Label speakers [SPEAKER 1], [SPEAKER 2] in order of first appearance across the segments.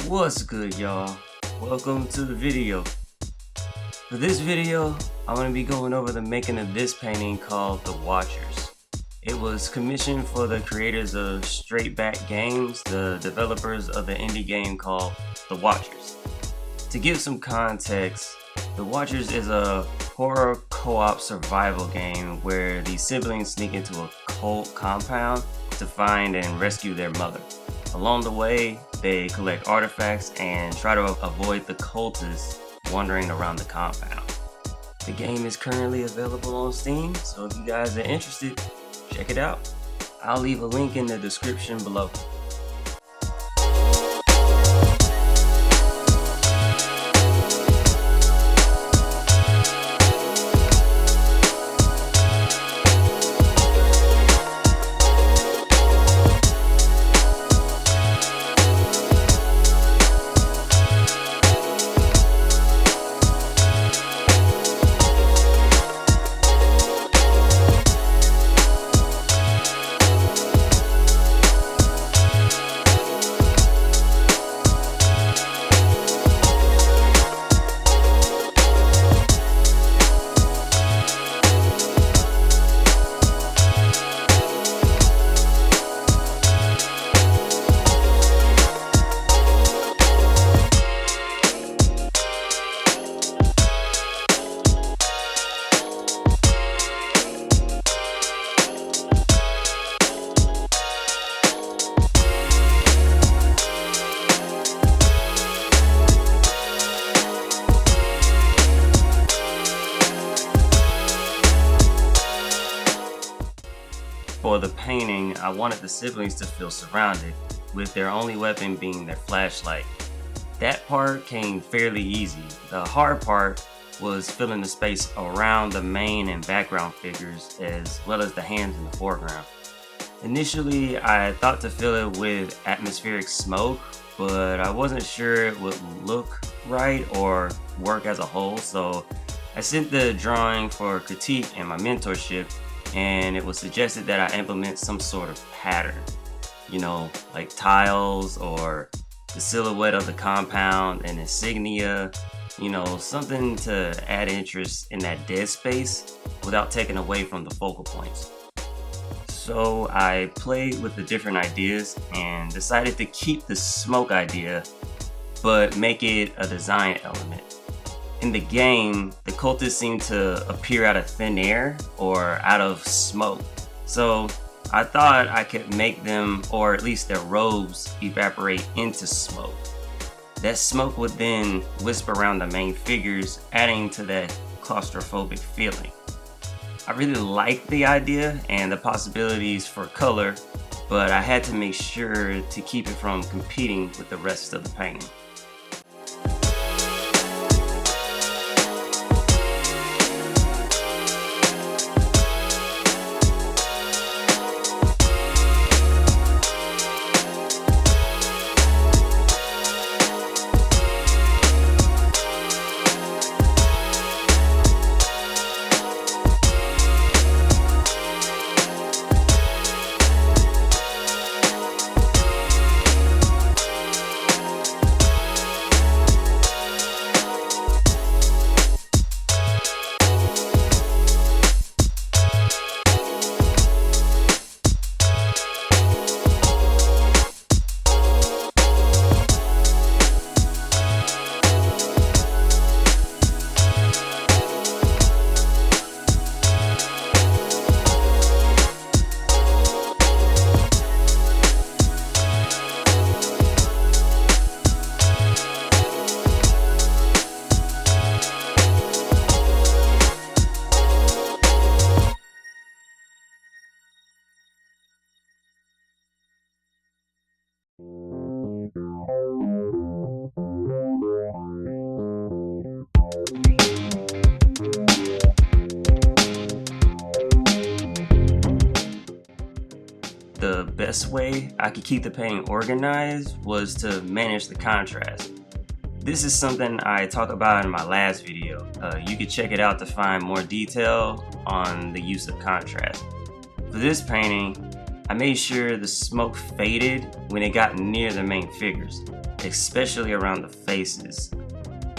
[SPEAKER 1] What's good, y'all? Welcome to the video. For this video, I'm going to be going over the making of this painting called The Watchers. It was commissioned for the creators of Straight Back Games, the developers of the indie game called The Watchers. To give some context, The Watchers is a horror co-op survival game where the siblings sneak into a cult compound to find and rescue their mother. Along the way, they collect artifacts and try to avoid the cultists wandering around the compound. The game is currently available on Steam, so if you guys are interested, check it out. I'll leave a link in the description below. For the painting, I wanted the siblings to feel surrounded, with their only weapon being their flashlight. That part came fairly easy. The hard part was filling the space around the main and background figures, as well as the hands in the foreground. Initially, I thought to fill it with atmospheric smoke, but I wasn't sure it would look right or work as a whole, so I sent the drawing for critique and my mentorship, and it was suggested that I implement some sort of pattern, like tiles or the silhouette of the compound, an insignia, something to add interest in that dead space without taking away from the focal points. So I played with the different ideas and decided to keep the smoke idea, but make it a design element. In the game, the cultists seem to appear out of thin air or out of smoke. So I thought I could make them, or at least their robes, evaporate into smoke. That smoke would then wisp around the main figures, adding to that claustrophobic feeling. I really liked the idea and the possibilities for color, but I had to make sure to keep it from competing with the rest of the painting. The best way I could keep the painting organized was to manage the contrast. This is something I talked about in my last video. You could check it out to find more detail on the use of contrast. For this painting, I made sure the smoke faded when it got near the main figures, especially around the faces.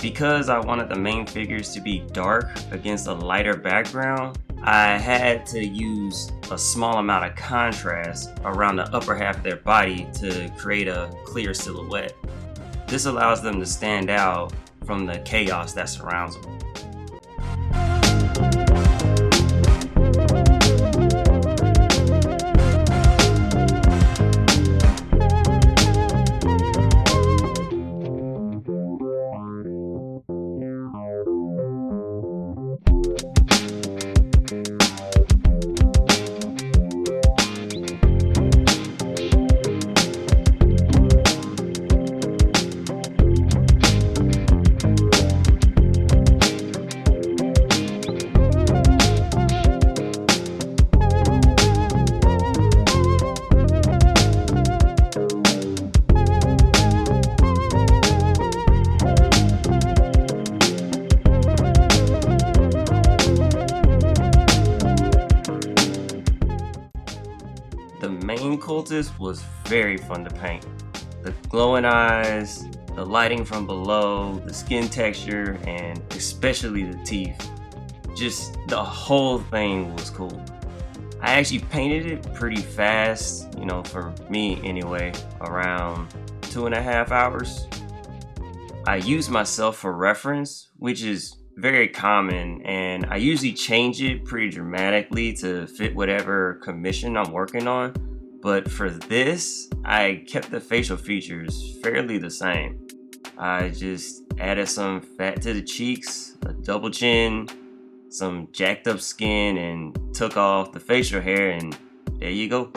[SPEAKER 1] Because I wanted the main figures to be dark against a lighter background, I had to use a small amount of contrast around the upper half of their body to create a clear silhouette. This allows them to stand out from the chaos that surrounds them. The main cultist was very fun to paint. The glowing eyes, the lighting from below, the skin texture, and especially the teeth. Just the whole thing was cool. I actually painted it pretty fast, for me anyway, around 2.5 hours. I used myself for reference, which is very common, and I usually change it pretty dramatically to fit whatever commission I'm working on. But for this, I kept the facial features fairly the same. I just added some fat to the cheeks, a double chin, some jacked up skin, and took off the facial hair, and there you go.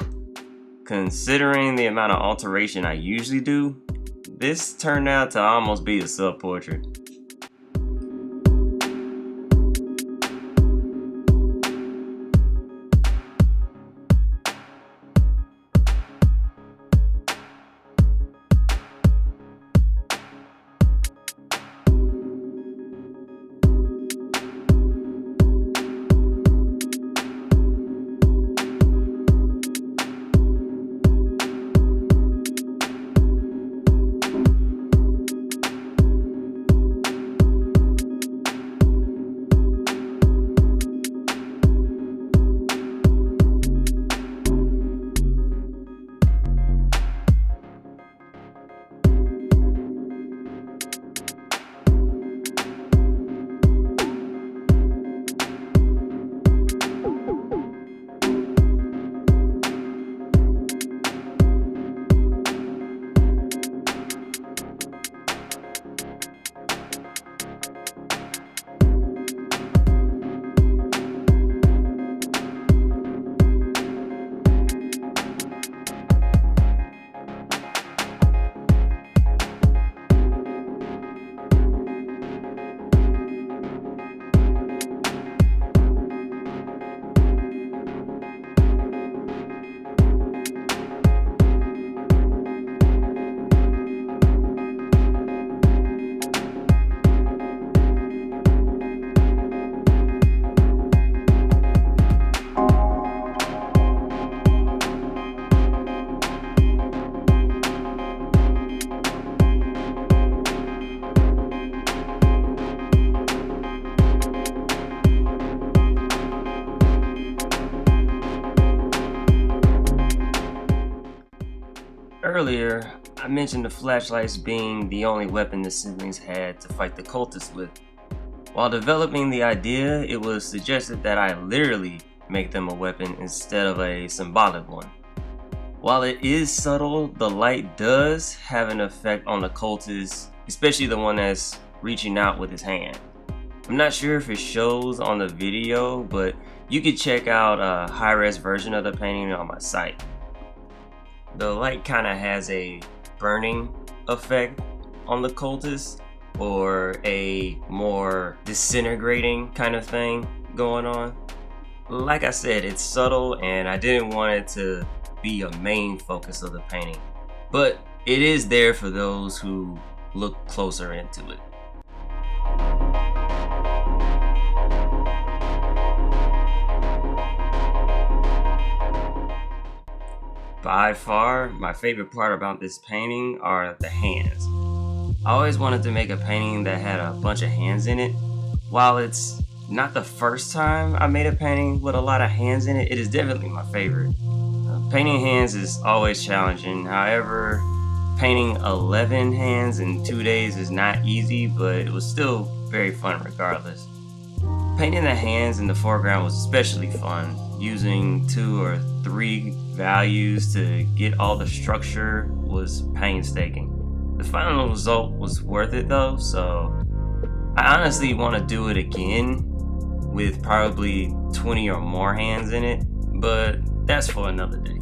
[SPEAKER 1] Considering the amount of alteration I usually do, this turned out to almost be a self-portrait. Earlier, I mentioned the flashlights being the only weapon the siblings had to fight the cultists with. While developing the idea, it was suggested that I literally make them a weapon instead of a symbolic one. While it is subtle, the light does have an effect on the cultist, especially the one that's reaching out with his hand. I'm not sure if it shows on the video, but you can check out a high-res version of the painting on my site. The light kind of has a burning effect on the cultist, or a more disintegrating kind of thing going on. Like I said, it's subtle and I didn't want it to be a main focus of the painting, but it is there for those who look closer into it. By far, my favorite part about this painting are the hands. I always wanted to make a painting that had a bunch of hands in it. While it's not the first time I made a painting with a lot of hands in it, it is definitely my favorite. Painting hands is always challenging. However, painting 11 hands in 2 days is not easy, but it was still very fun regardless. Painting the hands in the foreground was especially fun, using 2 or 3 values to get all the structure was painstaking. The final result was worth it though, so I honestly want to do it again with probably 20 or more hands in it, but that's for another day.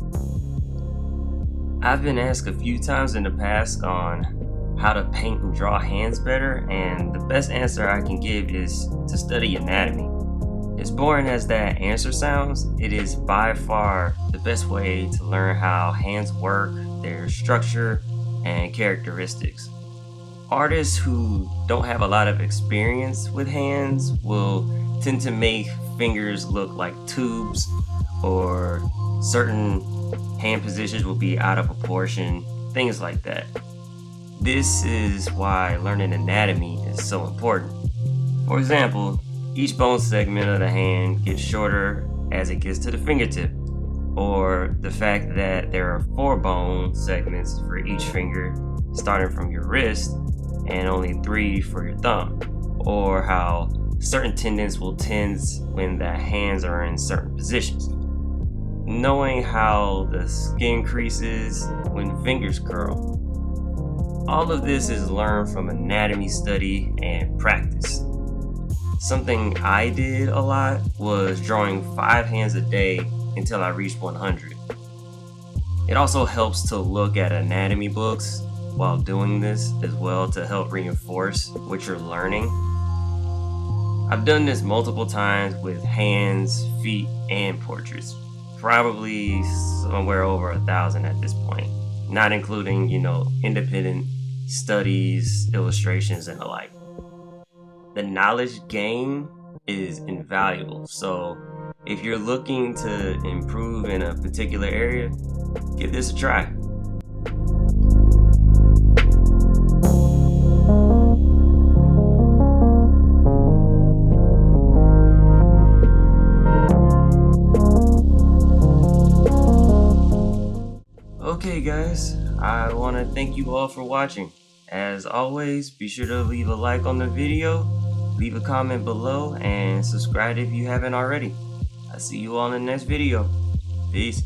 [SPEAKER 1] I've been asked a few times in the past on how to paint and draw hands better, and the best answer I can give is to study anatomy. As boring as that answer sounds, it is by far the best way to learn how hands work, their structure, and characteristics. Artists who don't have a lot of experience with hands will tend to make fingers look like tubes, or certain hand positions will be out of proportion, things like that. This is why learning anatomy is so important. For example, each bone segment of the hand gets shorter as it gets to the fingertip, or the fact that there are 4 bone segments for each finger starting from your wrist and only 3 for your thumb, or how certain tendons will tense when the hands are in certain positions. Knowing how the skin creases when fingers curl. All of this is learned from anatomy study and practice. Something I did a lot was drawing 5 hands a day until I reached 100. It also helps to look at anatomy books while doing this as well to help reinforce what you're learning. I've done this multiple times with hands, feet, and portraits. Probably somewhere over 1,000 at this point, not including, independent studies, illustrations, and the like. The knowledge gained is invaluable, so if you're looking to improve in a particular area, give this a try. Okay guys, I want to thank you all for watching. As always, be sure to leave a like on the video, leave a comment below, and subscribe if you haven't already. I'll see you all in the next video. Peace.